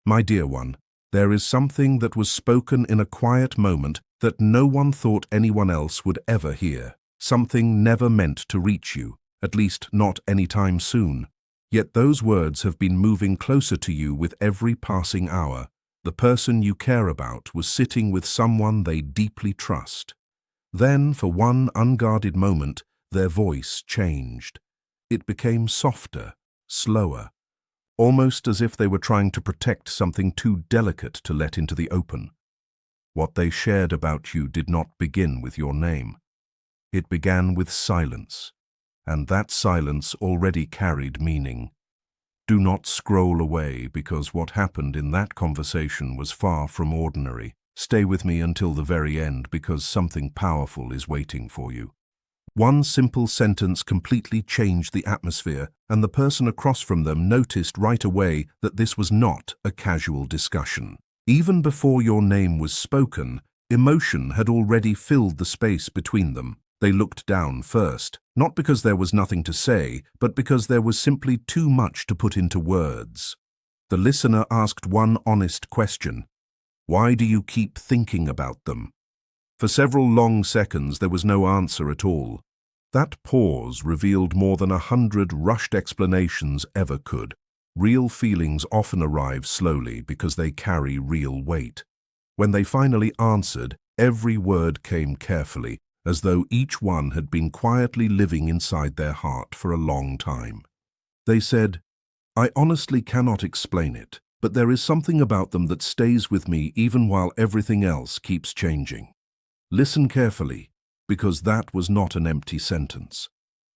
My dear one, there is something that was spoken in a quiet moment that no one thought anyone else would ever hear. Something never meant to reach you, at least not anytime soon. Yet those words have been moving closer to you with every passing hour. The person you care about was sitting with someone they deeply trust. Then, for one unguarded moment, their voice changed. It became softer, slower, almost as if they were trying to protect something too delicate to let into the open. What they shared about you did not begin with your name. It began with silence, and that silence already carried meaning. Do not scroll away, because what happened in that conversation was far from ordinary. Stay with me until the very end, because something powerful is waiting for you. One simple sentence completely changed the atmosphere, and the person across from them noticed right away that this was not a casual discussion. Even before your name was spoken, emotion had already filled the space between them. They looked down first, not because there was nothing to say, but because there was simply too much to put into words. The listener asked one honest question. Why do you keep thinking about them? For several long seconds there was no answer at all. That pause revealed more than 100 rushed explanations ever could. Real feelings often arrive slowly because they carry real weight. When they finally answered, every word came carefully, as though each one had been quietly living inside their heart for a long time. They said, "I honestly cannot explain it, but there is something about them that stays with me even while everything else keeps changing." Listen carefully, because that was not an empty sentence.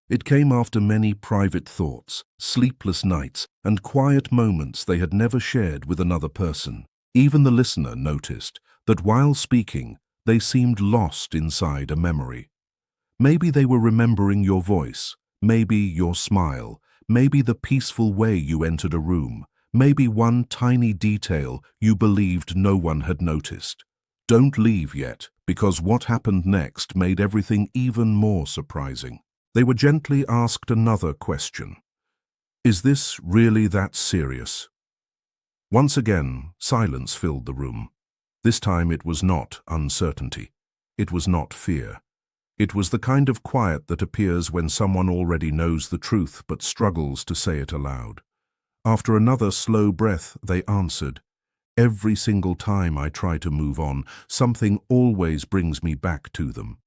It came after many private thoughts, sleepless nights, and quiet moments they had never shared with another person. Even the listener noticed that while speaking, they seemed lost inside a memory. Maybe they were remembering your voice, maybe your smile, maybe the peaceful way you entered a room, maybe one tiny detail you believed no one had noticed. Don't leave yet, because what happened next made everything even more surprising. They were gently asked another question. Is this really that serious? Once again, silence filled the room. This time it was not uncertainty. It was not fear. It was the kind of quiet that appears when someone already knows the truth but struggles to say it aloud. After another slow breath, they answered, "Every single time I try to move on, something always brings me back to them."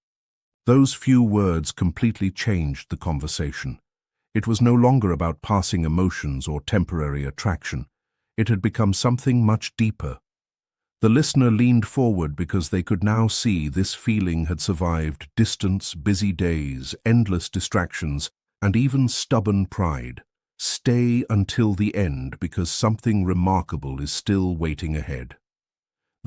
Those few words completely changed the conversation. It was no longer about passing emotions or temporary attraction. It had become something much deeper. The listener leaned forward because they could now see this feeling had survived distance, busy days, endless distractions, and even stubborn pride. Stay until the end, because something remarkable is still waiting ahead.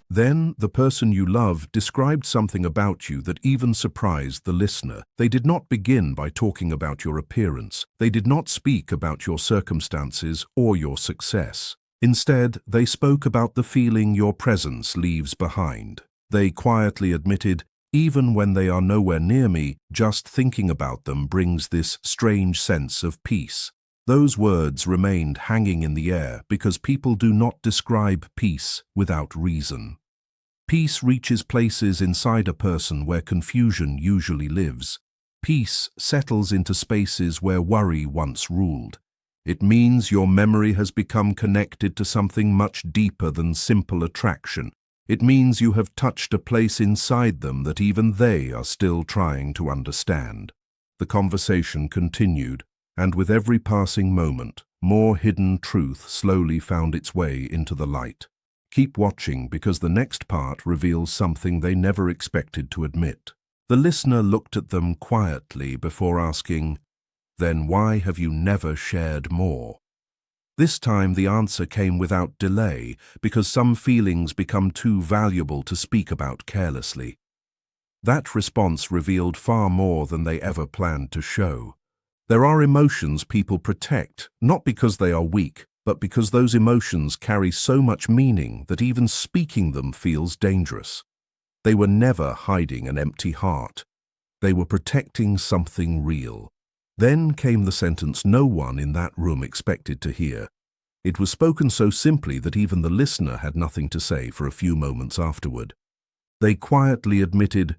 Then the person you love described something about you that even surprised the listener. They did not begin by talking about your appearance. They did not speak about your circumstances or your success. Instead, they spoke about the feeling your presence leaves behind. They quietly admitted, "Even when they are nowhere near me, just thinking about them brings this strange sense of peace." Those words remained hanging in the air because people do not describe peace without reason. Peace reaches places inside a person where confusion usually lives. Peace settles into spaces where worry once ruled. It means your memory has become connected to something much deeper than simple attraction. It means you have touched a place inside them that even they are still trying to understand. The conversation continued, and with every passing moment, more hidden truth slowly found its way into the light. Keep watching, because the next part reveals something they never expected to admit. The listener looked at them quietly before asking, "Then why have you never shared more?" This time the answer came without delay, because some feelings become too valuable to speak about carelessly. That response revealed far more than they ever planned to show. There are emotions people protect, not because they are weak, but because those emotions carry so much meaning that even speaking them feels dangerous. They were never hiding an empty heart. They were protecting something real. Then came the sentence no one in that room expected to hear. It was spoken so simply that even the listener had nothing to say for a few moments afterward. They quietly admitted,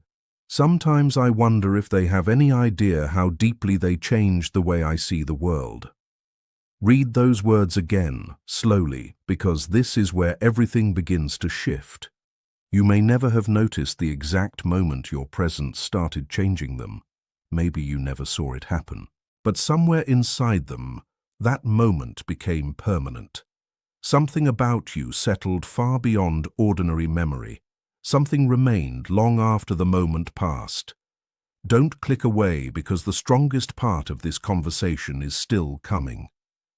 "Sometimes I wonder if they have any idea how deeply they changed the way I see the world." Read those words again, slowly, because this is where everything begins to shift. You may never have noticed the exact moment your presence started changing them. Maybe you never saw it happen. But somewhere inside them, that moment became permanent. Something about you settled far beyond ordinary memory. Something remained long after the moment passed. Don't click away, because the strongest part of this conversation is still coming.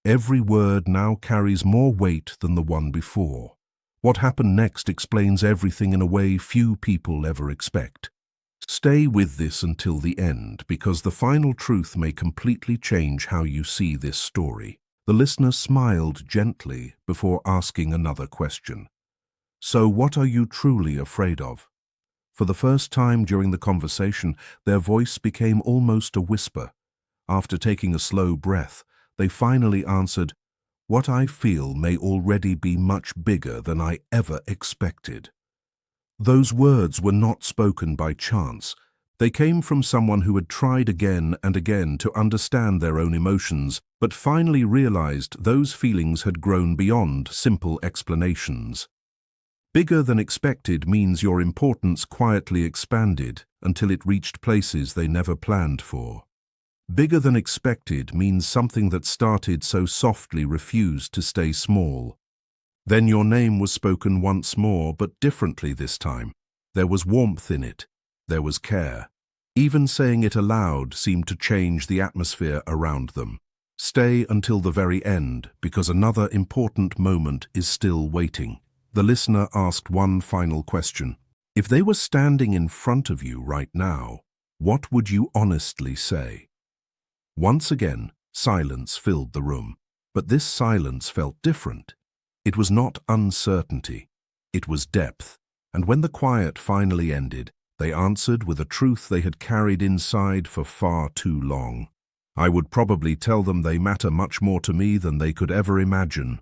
Every word now carries more weight than the one before. What happened next explains everything in a way few people ever expect. Stay with this until the end, because the final truth may completely change how you see this story. The listener smiled gently before asking another question. "So what are you truly afraid of?" For the first time during the conversation, their voice became almost a whisper. After taking a slow breath, they finally answered, "What I feel may already be much bigger than I ever expected." Those words were not spoken by chance. They came from someone who had tried again and again to understand their own emotions, but finally realized those feelings had grown beyond simple explanations. Bigger than expected means your importance quietly expanded until it reached places they never planned for. Bigger than expected means something that started so softly refused to stay small. Then your name was spoken once more, but differently this time. There was warmth in it. There was care. Even saying it aloud seemed to change the atmosphere around them. Stay until the very end, because another important moment is still waiting. The listener asked one final question. If they were standing in front of you right now, what would you honestly say? Once again, silence filled the room. But this silence felt different. It was not uncertainty. It was depth. And when the quiet finally ended, they answered with a truth they had carried inside for far too long. "I would probably tell them they matter much more to me than they could ever imagine."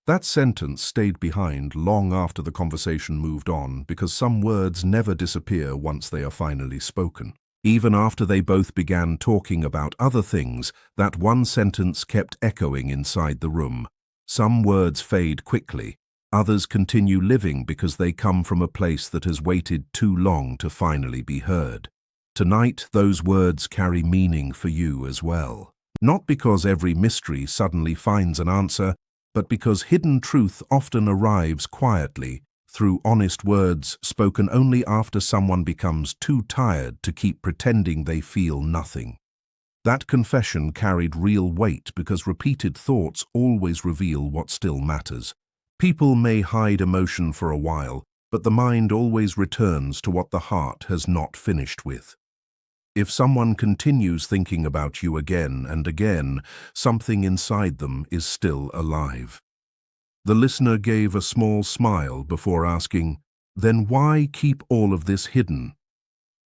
That sentence stayed behind long after the conversation moved on, because some words never disappear once they are finally spoken. Even after they both began talking about other things, that one sentence kept echoing inside the room. Some words fade quickly. Others continue living because they come from a place that has waited too long to finally be heard. Tonight, those words carry meaning for you as well. Not because every mystery suddenly finds an answer, but because hidden truth often arrives quietly, through honest words spoken only after someone becomes too tired to keep pretending they feel nothing. That confession carried real weight because repeated thoughts always reveal what still matters. People may hide emotion for a while, but the mind always returns to what the heart has not finished with. If someone continues thinking about you again and again, something inside them is still alive. The listener gave a small smile before asking, "Then why keep all of this hidden?"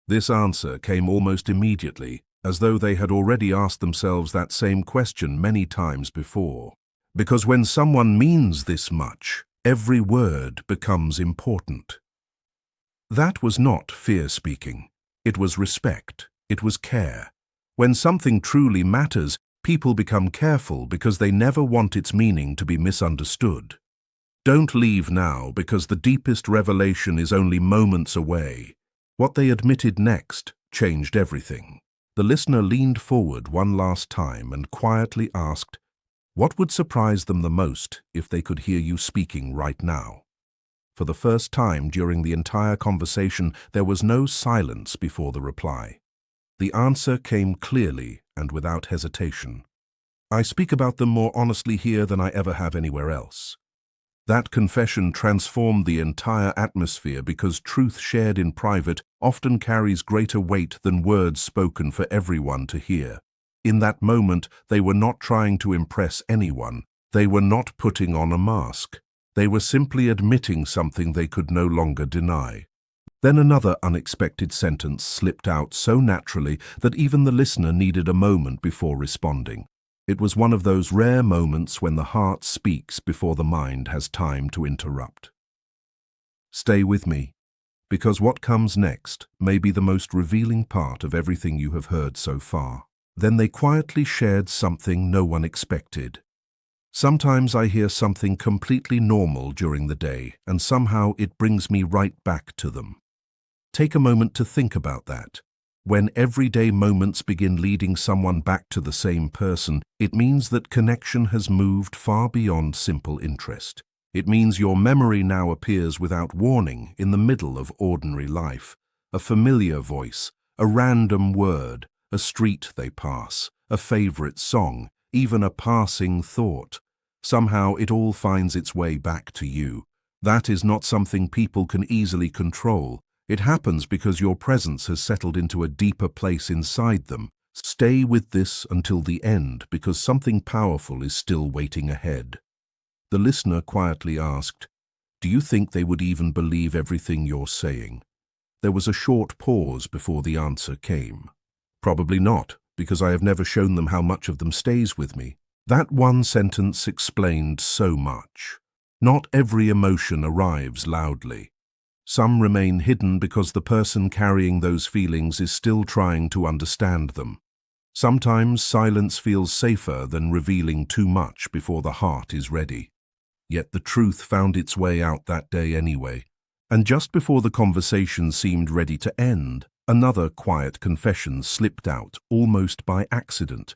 This answer came almost immediately, as though they had already asked themselves that same question many times before. Because when someone means this much, every word becomes important. That was not fear speaking. It was respect. It was care. When something truly matters, people become careful because they never want its meaning to be misunderstood. Don't leave now, because the deepest revelation is only moments away. What they admitted next changed everything. The listener leaned forward one last time and quietly asked, "What would surprise them the most if they could hear you speaking right now?" For the first time during the entire conversation, there was no silence before the reply. The answer came clearly and without hesitation. "I speak about them more honestly here than I ever have anywhere else." That confession transformed the entire atmosphere because truth shared in private often carries greater weight than words spoken for everyone to hear. In that moment, they were not trying to impress anyone. They were not putting on a mask. They were simply admitting something they could no longer deny. Then another unexpected sentence slipped out so naturally that even the listener needed a moment before responding. It was one of those rare moments when the heart speaks before the mind has time to interrupt. Stay with me, because what comes next may be the most revealing part of everything you have heard so far. Then they quietly shared something no one expected. Sometimes I hear something completely normal during the day, and somehow it brings me right back to them. Take a moment to think about that. When everyday moments begin leading someone back to the same person, it means that connection has moved far beyond simple interest. It means your memory now appears without warning in the middle of ordinary life. A familiar voice, a random word, a street they pass, a favorite song, even a passing thought. Somehow it all finds its way back to you. That is not something people can easily control. It happens because your presence has settled into a deeper place inside them. Stay with this until the end, because something powerful is still waiting ahead. The listener quietly asked, "Do you think they would even believe everything you're saying?" There was a short pause before the answer came. "Probably not, because I have never shown them how much of them stays with me." That one sentence explained so much. Not every emotion arrives loudly. Some remain hidden because the person carrying those feelings is still trying to understand them. Sometimes silence feels safer than revealing too much before the heart is ready. Yet the truth found its way out that day anyway. And just before the conversation seemed ready to end, another quiet confession slipped out, almost by accident.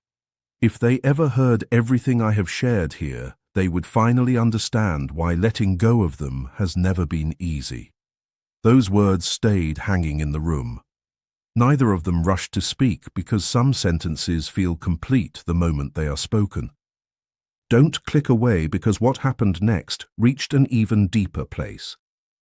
If they ever heard everything I have shared here, they would finally understand why letting go of them has never been easy. Those words stayed hanging in the room. Neither of them rushed to speak because some sentences feel complete the moment they are spoken. Don't click away, because what happened next reached an even deeper place.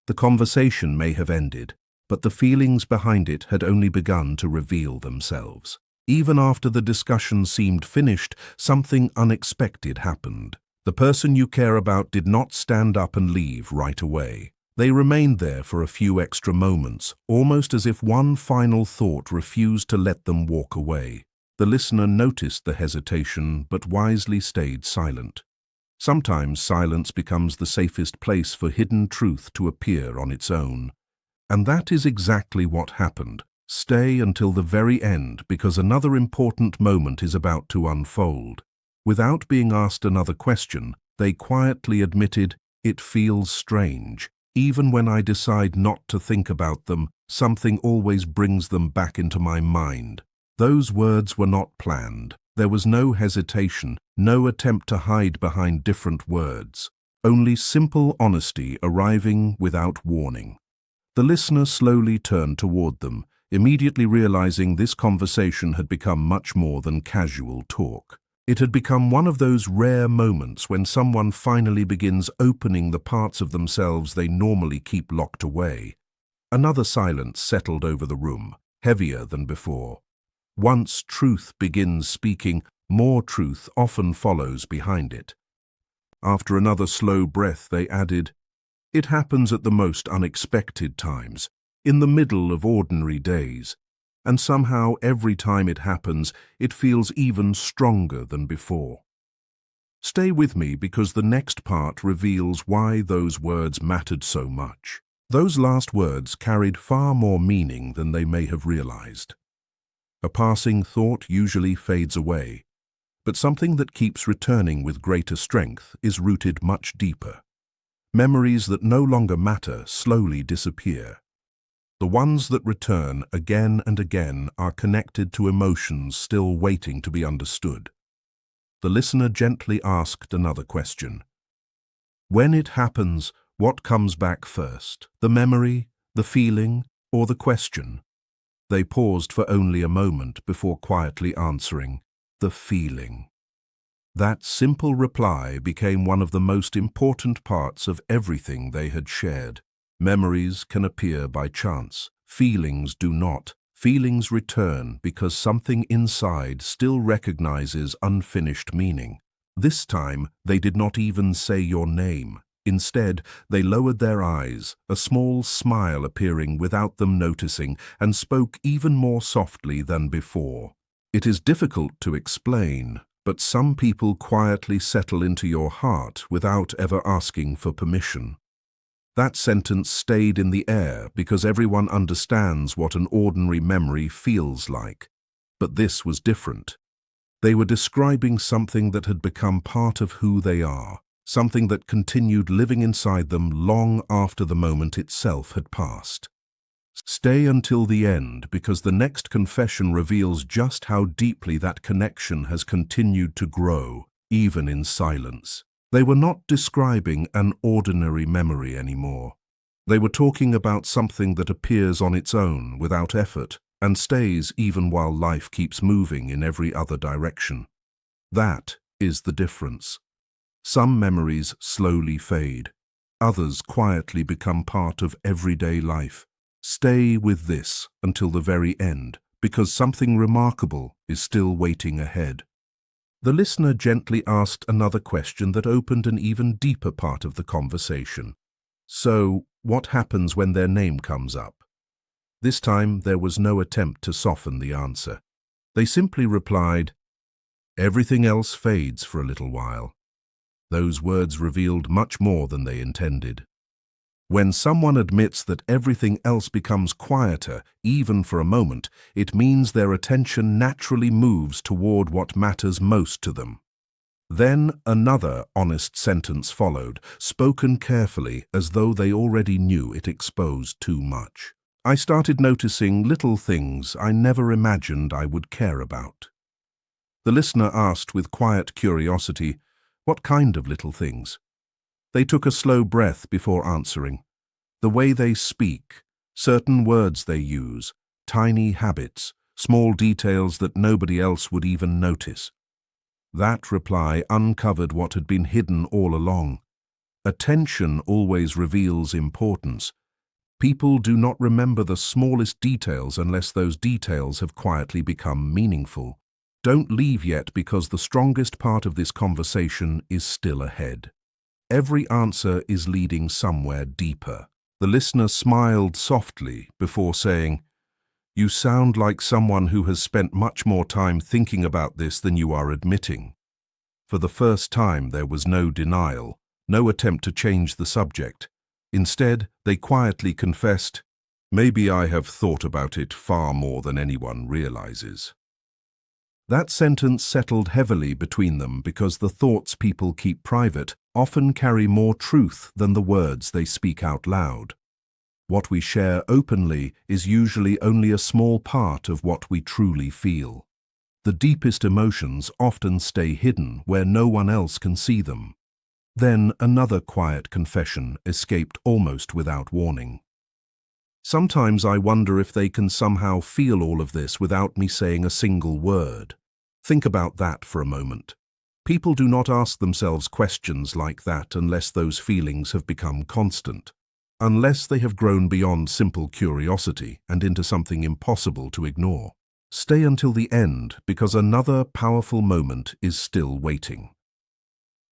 The conversation may have ended, but the feelings behind it had only begun to reveal themselves. Even after the discussion seemed finished, something unexpected happened. The person you care about did not stand up and leave right away. They remained there for a few extra moments, almost as if one final thought refused to let them walk away. The listener noticed the hesitation, but wisely stayed silent. Sometimes silence becomes the safest place for hidden truth to appear on its own. And that is exactly what happened. Stay until the very end, because another important moment is about to unfold. Without being asked another question, they quietly admitted, "It feels strange. Even when I decide not to think about them, something always brings them back into my mind." Those words were not planned. There was no hesitation, no attempt to hide behind different words. Only simple honesty arriving without warning. The listener slowly turned toward them, immediately realizing this conversation had become much more than casual talk. It had become one of those rare moments when someone finally begins opening the parts of themselves they normally keep locked away. Another silence settled over the room, heavier than before. Once truth begins speaking, more truth often follows behind it. After another slow breath, they added, "It happens at the most unexpected times, in the middle of ordinary days. And somehow every time it happens, it feels even stronger than before." Stay with me, because the next part reveals why those words mattered so much. Those last words carried far more meaning than they may have realized. A passing thought usually fades away, but something that keeps returning with greater strength is rooted much deeper. Memories that no longer matter slowly disappear. The ones that return again and again are connected to emotions still waiting to be understood. The listener gently asked another question. When it happens, what comes back first? The memory, the feeling, or the question? They paused for only a moment before quietly answering, the feeling. That simple reply became one of the most important parts of everything they had shared. Memories can appear by chance. Feelings do not. Feelings return because something inside still recognizes unfinished meaning. This time, they did not even say your name. Instead, they lowered their eyes, a small smile appearing without them noticing, and spoke even more softly than before. It is difficult to explain, but some people quietly settle into your heart without ever asking for permission. That sentence stayed in the air because everyone understands what an ordinary memory feels like. But this was different. They were describing something that had become part of who they are, something that continued living inside them long after the moment itself had passed. Stay until the end, because the next confession reveals just how deeply that connection has continued to grow, even in silence. They were not describing an ordinary memory anymore. They were talking about something that appears on its own, without effort, and stays even while life keeps moving in every other direction. That is the difference. Some memories slowly fade. Others quietly become part of everyday life. Stay with this until the very end, because something remarkable is still waiting ahead. The listener gently asked another question that opened an even deeper part of the conversation. So, what happens when their name comes up? This time, there was no attempt to soften the answer. They simply replied, "Everything else fades for a little while." Those words revealed much more than they intended. When someone admits that everything else becomes quieter, even for a moment, it means their attention naturally moves toward what matters most to them. Then another honest sentence followed, spoken carefully as though they already knew it exposed too much. "I started noticing little things I never imagined I would care about." The listener asked with quiet curiosity, "What kind of little things?" They took a slow breath before answering. The way they speak, certain words they use, tiny habits, small details that nobody else would even notice. That reply uncovered what had been hidden all along. Attention always reveals importance. People do not remember the smallest details unless those details have quietly become meaningful. Don't leave yet, because the strongest part of this conversation is still ahead. Every answer is leading somewhere deeper. The listener smiled softly before saying, "You sound like someone who has spent much more time thinking about this than you are admitting." For the first time, there was no denial, no attempt to change the subject. Instead, they quietly confessed, "Maybe I have thought about it far more than anyone realizes." That sentence settled heavily between them, because the thoughts people keep private often carry more truth than the words they speak out loud. What we share openly is usually only a small part of what we truly feel. The deepest emotions often stay hidden where no one else can see them. Then another quiet confession escaped almost without warning. "Sometimes I wonder if they can somehow feel all of this without me saying a single word." Think about that for a moment. People do not ask themselves questions like that unless those feelings have become constant, unless they have grown beyond simple curiosity and into something impossible to ignore. Stay until the end, because another powerful moment is still waiting.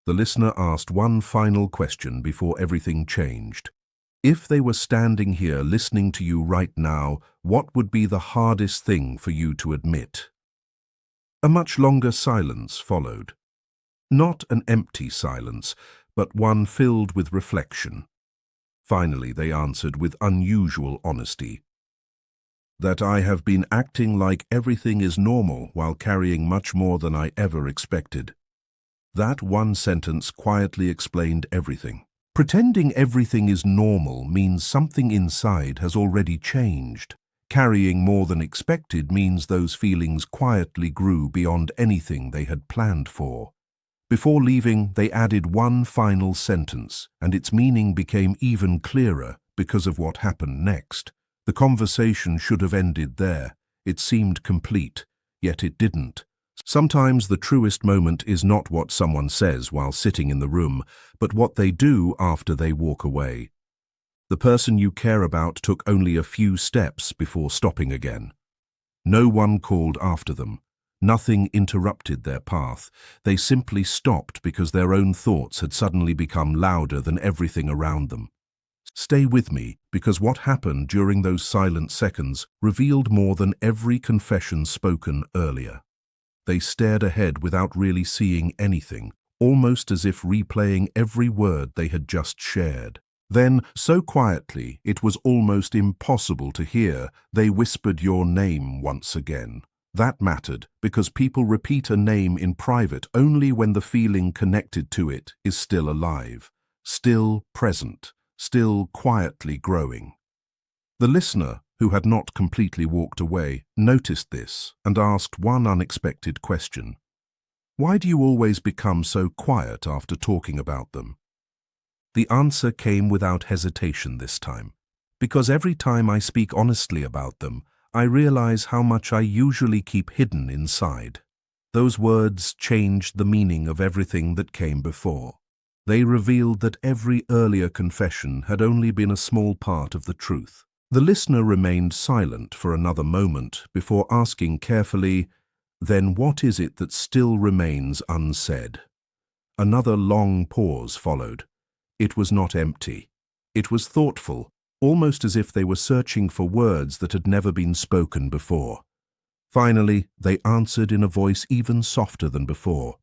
The listener asked one final question before everything changed. If they were standing here listening to you right now, what would be the hardest thing for you to admit? A much longer silence followed. Not an empty silence, but one filled with reflection. Finally, they answered with unusual honesty, "That I have been acting like everything is normal while carrying much more than I ever expected." That one sentence quietly explained everything. Pretending everything is normal means something inside has already changed. Carrying more than expected means those feelings quietly grew beyond anything they had planned for. Before leaving, they added one final sentence, and its meaning became even clearer because of what happened next. The conversation should have ended there. It seemed complete, yet it didn't. Sometimes the truest moment is not what someone says while sitting in the room, but what they do after they walk away. The person you care about took only a few steps before stopping again. No one called after them. Nothing interrupted their path. They simply stopped because their own thoughts had suddenly become louder than everything around them. Stay with me, because what happened during those silent seconds revealed more than every confession spoken earlier. They stared ahead without really seeing anything, almost as if replaying every word they had just shared. Then, so quietly it was almost impossible to hear, they whispered your name once again. That mattered because people repeat a name in private only when the feeling connected to it is still alive, still present, still quietly growing. The listener, who had not completely walked away, noticed this and asked one unexpected question. Why do you always become so quiet after talking about them? The answer came without hesitation this time. Because every time I speak honestly about them, I realize how much I usually keep hidden inside. Those words changed the meaning of everything that came before. They revealed that every earlier confession had only been a small part of the truth. The listener remained silent for another moment before asking carefully, "Then what is it that still remains unsaid?" Another long pause followed. It was not empty. It was thoughtful, almost as if they were searching for words that had never been spoken before. Finally, they answered in a voice even softer than before.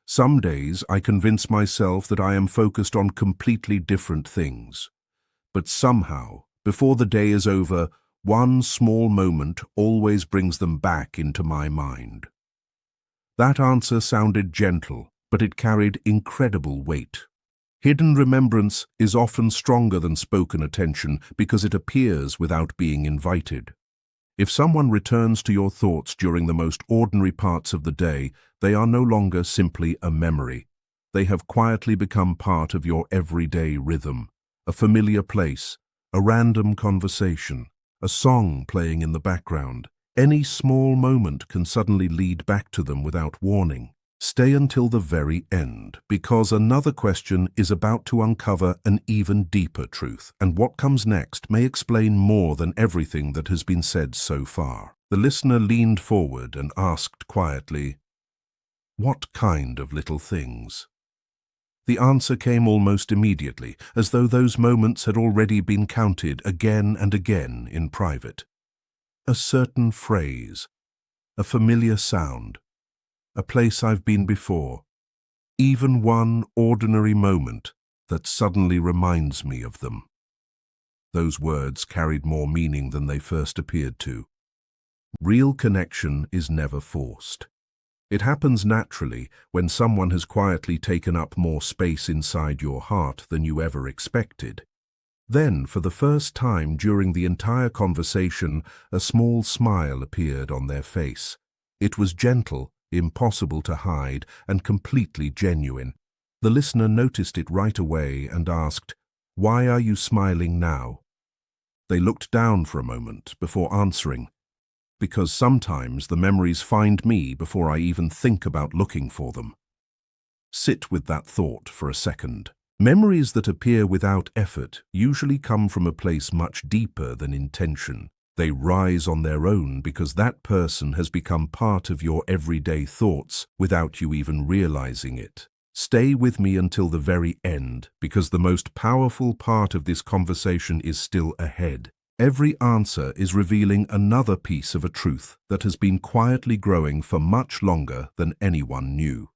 Some days I convince myself that I am focused on completely different things. But somehow, before the day is over, one small moment always brings them back into my mind. That answer sounded gentle, but it carried incredible weight. Hidden remembrance is often stronger than spoken attention because it appears without being invited. If someone returns to your thoughts during the most ordinary parts of the day, they are no longer simply a memory. They have quietly become part of your everyday rhythm, a familiar place, a random conversation, a song playing in the background. Any small moment can suddenly lead back to them without warning. Stay until the very end, because another question is about to uncover an even deeper truth, and what comes next may explain more than everything that has been said so far. The listener leaned forward and asked quietly, "What kind of little things?" The answer came almost immediately, as though those moments had already been counted again and again in private. A certain phrase, a familiar sound, a place I've been before, even one ordinary moment that suddenly reminds me of them. Those words carried more meaning than they first appeared to. Real connection is never forced. It happens naturally when someone has quietly taken up more space inside your heart than you ever expected. Then, for the first time during the entire conversation, a small smile appeared on their face. It was gentle, impossible to hide, and completely genuine. The listener noticed it right away and asked, "Why are you smiling now?" They looked down for a moment before answering, "Because sometimes the memories find me before I even think about looking for them." Sit with that thought for a second. Memories that appear without effort usually come from a place much deeper than intention. They rise on their own because that person has become part of your everyday thoughts without you even realizing it. Stay with me until the very end, because the most powerful part of this conversation is still ahead. Every answer is revealing another piece of a truth that has been quietly growing for much longer than anyone knew.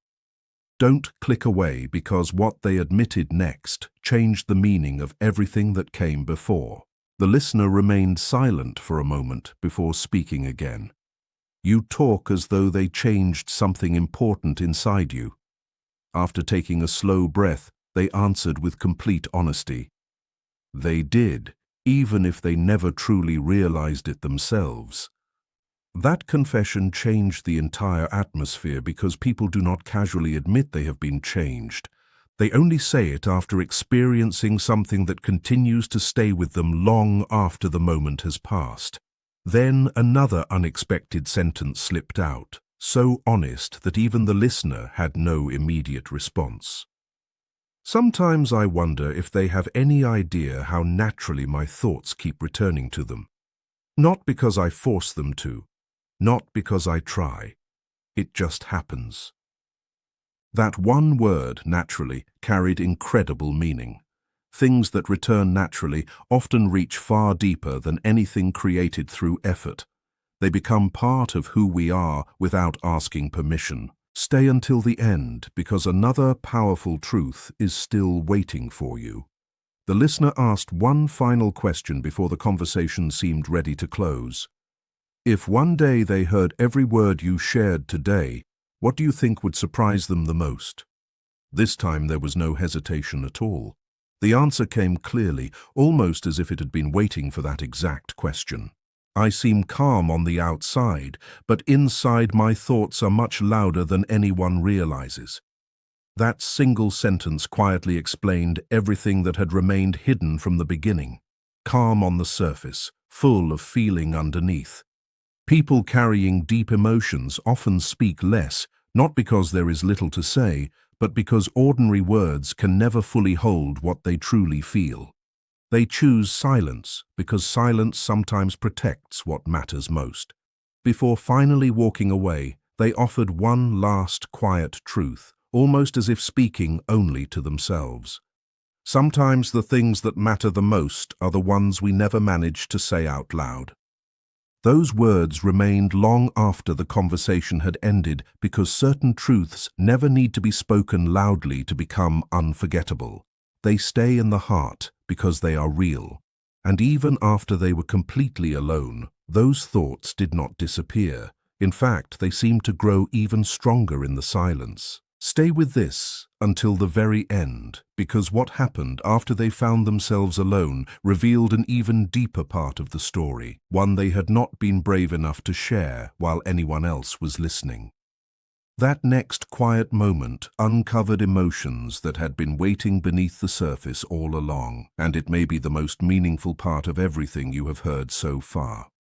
Don't click away, because what they admitted next changed the meaning of everything that came before. The listener remained silent for a moment before speaking again. You talk as though they changed something important inside you. After taking a slow breath, they answered with complete honesty. They did, even if they never truly realized it themselves. That confession changed the entire atmosphere because people do not casually admit they have been changed. They only say it after experiencing something that continues to stay with them long after the moment has passed. Then another unexpected sentence slipped out, so honest that even the listener had no immediate response. Sometimes I wonder if they have any idea how naturally my thoughts keep returning to them. Not because I force them to, not because I try. It just happens. That one word, naturally, carried incredible meaning. Things that return naturally often reach far deeper than anything created through effort. They become part of who we are without asking permission. Stay until the end, because another powerful truth is still waiting for you. The listener asked one final question before the conversation seemed ready to close. If one day they heard every word you shared today, what do you think would surprise them the most? This time there was no hesitation at all. The answer came clearly, almost as if it had been waiting for that exact question. I seem calm on the outside, but inside my thoughts are much louder than anyone realizes. That single sentence quietly explained everything that had remained hidden from the beginning. Calm on the surface, full of feeling underneath. People carrying deep emotions often speak less, not because there is little to say, but because ordinary words can never fully hold what they truly feel. They choose silence because silence sometimes protects what matters most. Before finally walking away, they offered one last quiet truth, almost as if speaking only to themselves. Sometimes the things that matter the most are the ones we never manage to say out loud. Those words remained long after the conversation had ended because certain truths never need to be spoken loudly to become unforgettable. They stay in the heart because they are real. And even after they were completely alone, those thoughts did not disappear. In fact, they seemed to grow even stronger in the silence. Stay with this until the very end, because what happened after they found themselves alone revealed an even deeper part of the story, one they had not been brave enough to share while anyone else was listening. That next quiet moment uncovered emotions that had been waiting beneath the surface all along, and it may be the most meaningful part of everything you have heard so far.